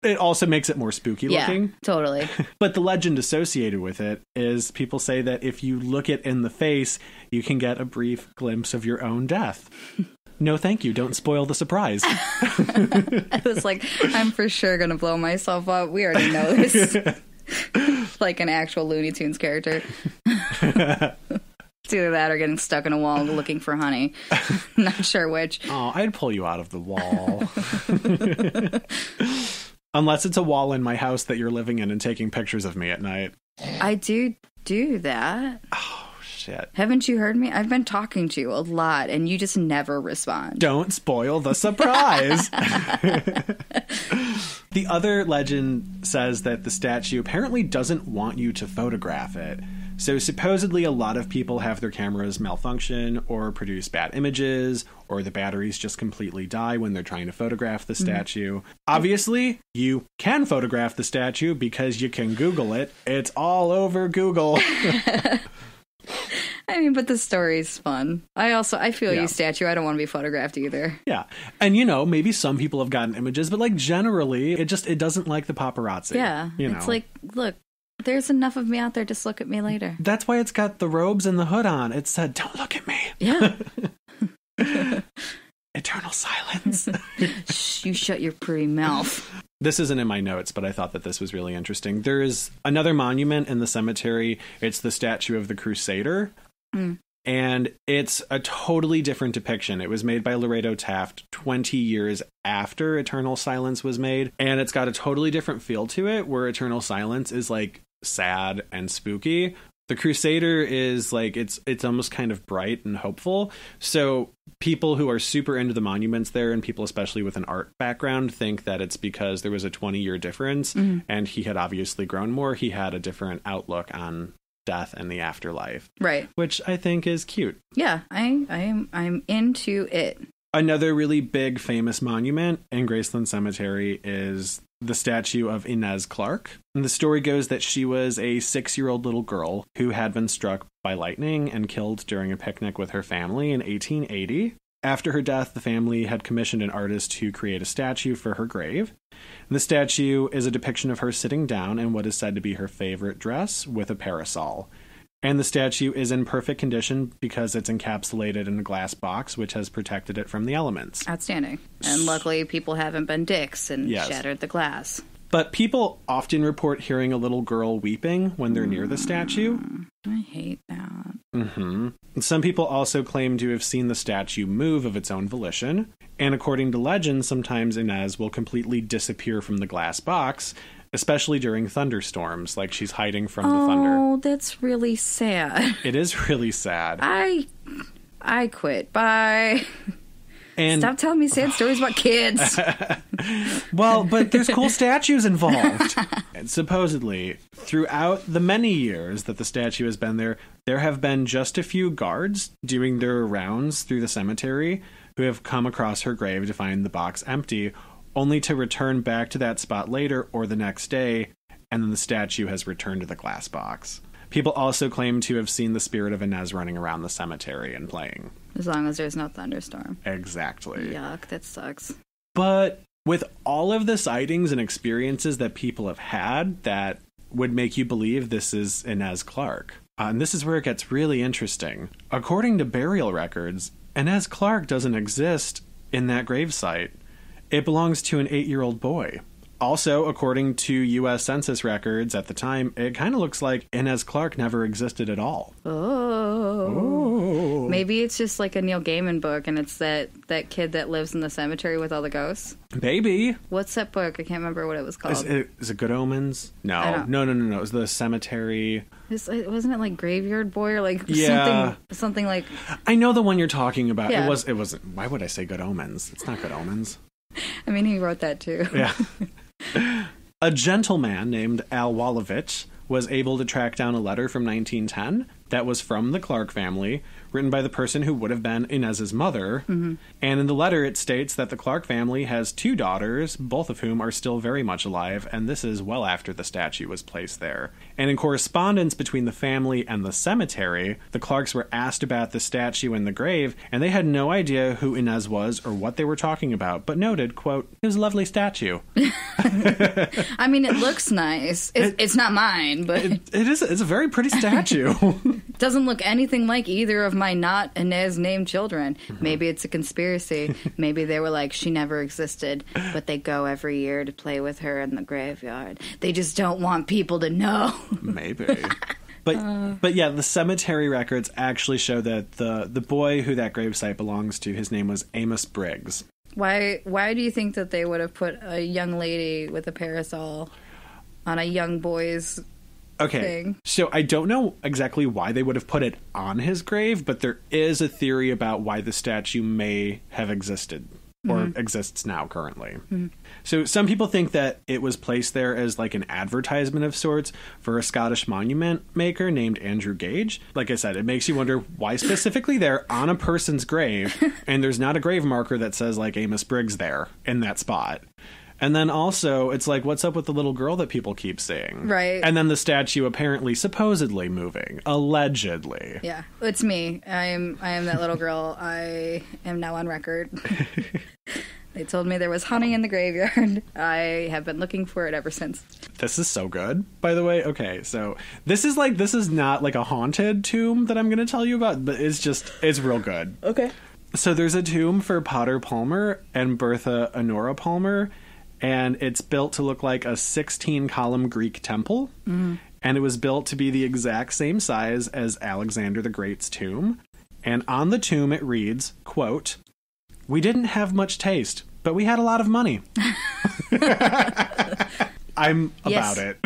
it also makes it more spooky looking. Totally. But the legend associated with it is people say that if you look it in the face, you can get a brief glimpse of your own death. No, thank you. Don't spoil the surprise. I was like, I'm for sure going to blow myself up. We already know this. Like an actual Looney Tunes character. It's either that or getting stuck in a wall looking for honey. Not sure which. Oh, I'd pull you out of the wall. Unless it's a wall in my house that you're living in and taking pictures of me at night. I do that. Oh, shit. Haven't you heard me? I've been talking to you a lot, and you just never respond. Don't spoil the surprise. The other legend says that the statue apparently doesn't want you to photograph it. So supposedly a lot of people have their cameras malfunction or produce bad images, or the batteries just completely die when they're trying to photograph the statue. Obviously, you can photograph the statue because you can Google it. It's all over Google. I mean, but the story's fun. I feel you, statue. I don't want to be photographed either. Yeah. And, maybe some people have gotten images, but, generally, it doesn't like the paparazzi. Yeah. It's like, look, there's enough of me out there. Just look at me later. That's why it's got the robes and the hood on. It said, don't look at me. Yeah. Eternal silence. Shh, you shut your pretty mouth. This isn't in my notes, but I thought that this was really interesting. There is another monument in the cemetery. It's the statue of the Crusader. And it's a totally different depiction. It was made by Laredo Taft 20 years after Eternal Silence was made. And it's got a totally different feel to it, where Eternal Silence is sad and spooky. The Crusader is it's almost kind of bright and hopeful. So people who are super into the monuments there, and people especially with an art background, think that it's because there was a 20-year difference and he had obviously grown more. He had a different outlook on death and the afterlife. Right. Which I think is cute. Yeah, I'm into it. Another really big famous monument in Graceland Cemetery is the statue of Inez Clark. And the story goes that she was a 6-year-old little girl who had been struck by lightning and killed during a picnic with her family in 1880. After her death, the family had commissioned an artist to create a statue for her grave. And the statue is a depiction of her sitting down in what is said to be her favorite dress with a parasol. And the statue is in perfect condition because it's encapsulated in a glass box, which has protected it from the elements. Outstanding. And luckily, people haven't been dicks and shattered the glass. But people often report hearing a little girl weeping when they're near the statue. I hate that. And some people also claim to have seen the statue move of its own volition. And according to legend, sometimes Inez will completely disappear from the glass box, especially during thunderstorms, like she's hiding from the thunder. Oh, that's really sad. It is really sad. I quit. Bye. And stop telling me sad stories about kids. Well, but there's cool statues involved. And supposedly, throughout the many years that the statue has been there, there have been just a few guards doing their rounds through the cemetery who have come across her grave to find the box empty, only to return back to that spot later or the next day, and then the statue has returned to the glass box. People also claim to have seen the spirit of Inez running around the cemetery and playing. As long as there's no thunderstorm. Exactly. Yuck, that sucks. But with all of the sightings and experiences that people have had that would make you believe this is Inez Clark. And this is where it gets really interesting. According to burial records, Inez Clark doesn't exist in that gravesite. It belongs to an 8-year-old boy. Also, according to U.S. Census records at the time, it kind of looks like Inez Clark never existed at all. Oh. Maybe it's just like a Neil Gaiman book, and it's that kid that lives in the cemetery with all the ghosts. Maybe. What's that book? I can't remember what it was called. Is it Good Omens? No. It was the cemetery. Wasn't it like Graveyard Boy or like something like... I know the one you're talking about. Yeah. It wasn't. Why would I say Good Omens? It's not Good Omens. I mean, he wrote that too. Yeah. A gentleman named Al Walovich was able to track down a letter from 1910 that was from the Clark family, written by the person who would have been Inez's mother. Mm-hmm. And in the letter, it states that the Clark family has 2 daughters, both of whom are still very much alive, and this is well after the statue was placed there. And in correspondence between the family and the cemetery, the Clarks were asked about the statue and the grave, and they had no idea who Inez was or what they were talking about, but noted, quote, "It was a lovely statue." I mean, it looks nice. It's not mine, but... It is. It's a very pretty statue. Doesn't look anything like either of my not Inez-named children. Maybe it's a conspiracy. Maybe they were like, she never existed, but they go every year to play with her in the graveyard. They just don't want people to know. Maybe. But yeah, the cemetery records actually show that the boy who that gravesite belongs to, his name was Amos Briggs. Why do you think that they would have put a young lady with a parasol on a young boy's thing? So I don't know exactly why they would have put it on his grave, but there is a theory about why the statue may have existed or exists now currently. Mm-hmm. So some people think that it was placed there as like an advertisement of sorts for a Scottish monument maker named Andrew Gage. Like I said, it makes you wonder why specifically there on a person's grave, and there's not a grave marker that says like Amos Briggs there in that spot. And then also, it's like, what's up with the little girl that people keep seeing? Right. And then the statue apparently, supposedly moving. Allegedly. Yeah, it's me. I am that little girl. I am now on record. They told me there was honey in the graveyard. I have been looking for it ever since. This is so good, by the way. Okay, so this is not like a haunted tomb that I'm going to tell you about, but it's real good. Okay. So there's a tomb for Potter Palmer and Bertha Honora Palmer, and it's built to look like a 16-column Greek temple. Mm-hmm. And it was built to be the exact same size as Alexander the Great's tomb. And on the tomb it reads, quote, "We didn't have much taste, but we had a lot of money." I'm about it.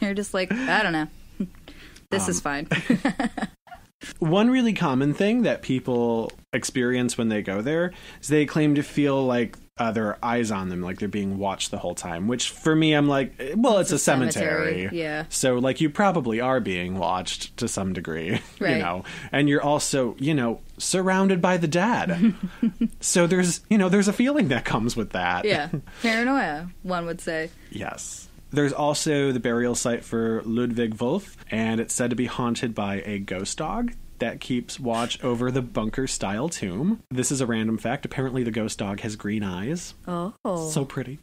You're just like, I don't know. This is fine. One really common thing that people experience when they go there is they claim to feel like there are eyes on them, like they're being watched the whole time, which for me, I'm like, well, it's a cemetery. Yeah. So like you probably are being watched to some degree, right. And you're also, surrounded by the dead. So there's a feeling that comes with that. Yeah. Paranoia, one would say. Yes. There's also the burial site for Ludwig Wolf, and it's said to be haunted by a ghost dog that keeps watch over the bunker-style tomb. This is a random fact. Apparently the ghost dog has green eyes. Oh. So pretty.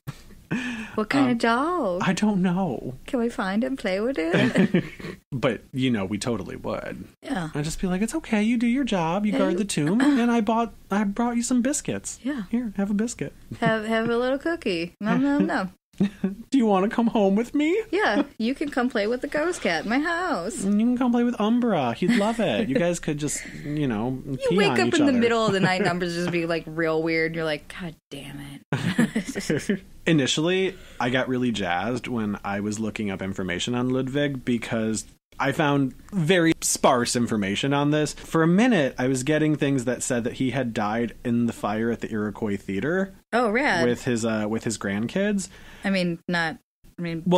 What kind of dog? I don't know. Can we find and play with it? But, we totally would. Yeah. I'd just be like, it's okay, you do your job, you guard the tomb, and I brought you some biscuits. Yeah. Here, have a biscuit. Have a little cookie. No. Do you want to come home with me? Yeah, you can come play with the ghost cat in my house. You can come play with Umbra. He'd love it. You guys could just, You wake up in the middle of the night, numbers just be like real weird. You're like, God damn it. Initially, I got really jazzed when I was looking up information on Ludwig because I found very sparse information on this. For a minute, I was getting things that said that he had died in the fire at the Iroquois Theater. Oh, rad. With his grandkids.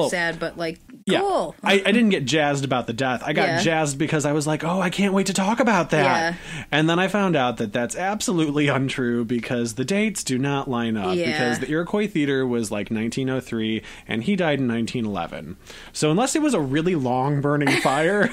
Sad, but like, yeah. Cool. I didn't get jazzed about the death. I got jazzed because I was like, oh, I can't wait to talk about that. Yeah. And then I found out that that's absolutely untrue because the dates do not line up. Yeah. Because the Iroquois Theater was like 1903 and he died in 1911. So unless it was a really long burning fire...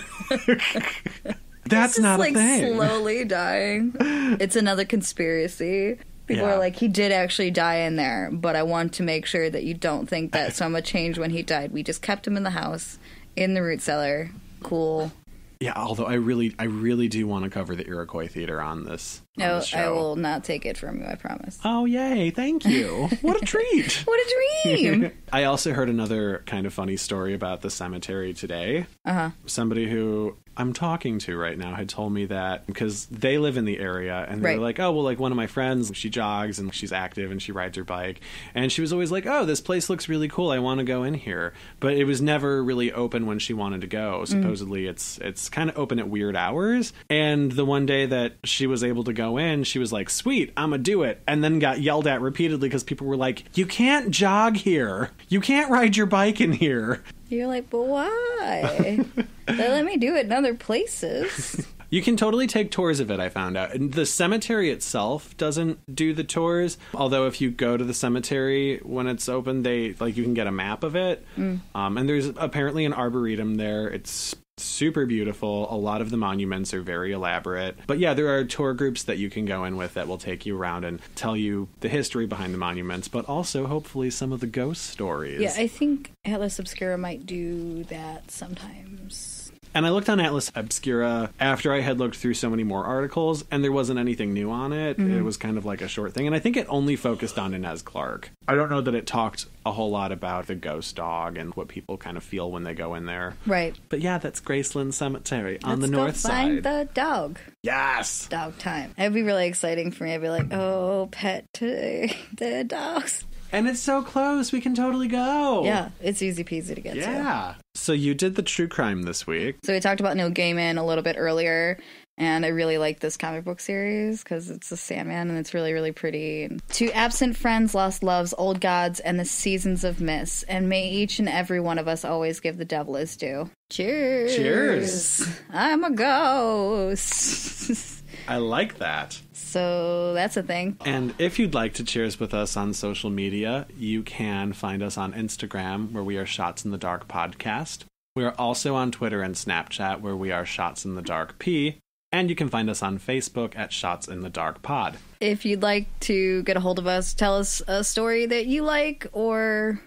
That's not a thing. Slowly dying. It's another conspiracy. People are like, he did actually die in there, but I want to make sure that you don't think that so much changed when he died. We just kept him in the house, in the root cellar. Cool. Yeah, although I really do want to cover the Iroquois Theater on this. No, show. I will not take it from you, I promise. Oh, yay. Thank you. What a treat. What a dream. I also heard another kind of funny story about the cemetery today. Uh-huh. Somebody who I'm talking to right now had told me that because they live in the area and they're like, oh, well, like one of my friends, she jogs and she's active and she rides her bike. And she was always like, oh, this place looks really cool. I want to go in here. But it was never really open when she wanted to go. Supposedly it's kind of open at weird hours. And the one day that she was able to go in, she was like, sweet, I'm gonna do it. And then got yelled at repeatedly because people were like, you can't jog here. You can't ride your bike in here. You're like, but why? They let me do it in other places. You can totally take tours of it, I found out. And the cemetery itself doesn't do the tours. Although if you go to the cemetery when it's open, you can get a map of it. And there's apparently an arboretum there. It's super beautiful. A lot of the monuments are very elaborate. But yeah, there are tour groups that you can go in with that will take you around and tell you the history behind the monuments, but also hopefully some of the ghost stories. Yeah, I think Atlas Obscura might do that sometimes. And I looked on Atlas Obscura after I had looked through so many more articles, and there wasn't anything new on it. It was kind of like a short thing. And I think it only focused on Inez Clark. I don't know that it talked a whole lot about the ghost dog and what people kind of feel when they go in there. Right. But yeah, that's Graceland Cemetery on the north side. Let's go find the dog. Yes! Dog time. It'd be really exciting for me. I'd be like, oh, pet today. The dogs. And it's so close. We can totally go. Yeah, it's easy peasy to get to. Yeah. So you did the true crime this week. So we talked about Neil Gaiman a little bit earlier, and I really like this comic book series because it's a Sandman and it's really, really pretty. To absent friends, lost loves, old gods, and the seasons of mist, and may each and every one of us always give the devil his due. Cheers. Cheers. I'm a ghost. I like that. So that's a thing. And if you'd like to cheers with us on social media, you can find us on Instagram, where we are Shots in the Dark Podcast. We are also on Twitter and Snapchat, where we are Shots in the Dark P. And you can find us on Facebook at Shots in the Dark Pod. If you'd like to get a hold of us, tell us a story that you like, or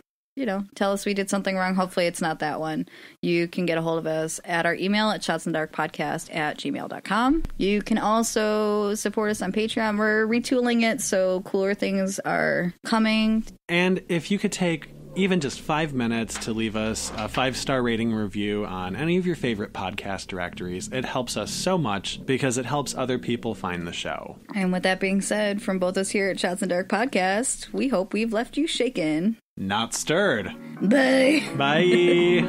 tell us we did something wrong. Hopefully it's not that one. You can get a hold of us at our email at shotsinthedarkpodcast@gmail.com. You can also support us on Patreon. We're retooling it, so cooler things are coming. And if you could take even just 5 minutes to leave us a 5-star rating review on any of your favorite podcast directories, it helps us so much because it helps other people find the show. And with that being said, from both us here at Shots in the Dark Podcast, we hope we've left you shaken. Not stirred. Bye. Bye.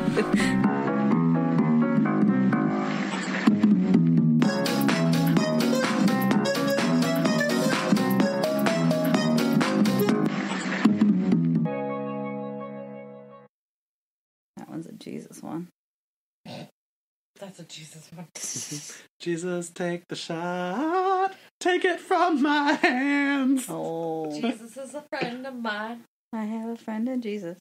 That one's a Jesus one. That's a Jesus one. Jesus, take the shot. Take it from my hands. Oh. Jesus is a friend of mine. I have a friend in Jesus.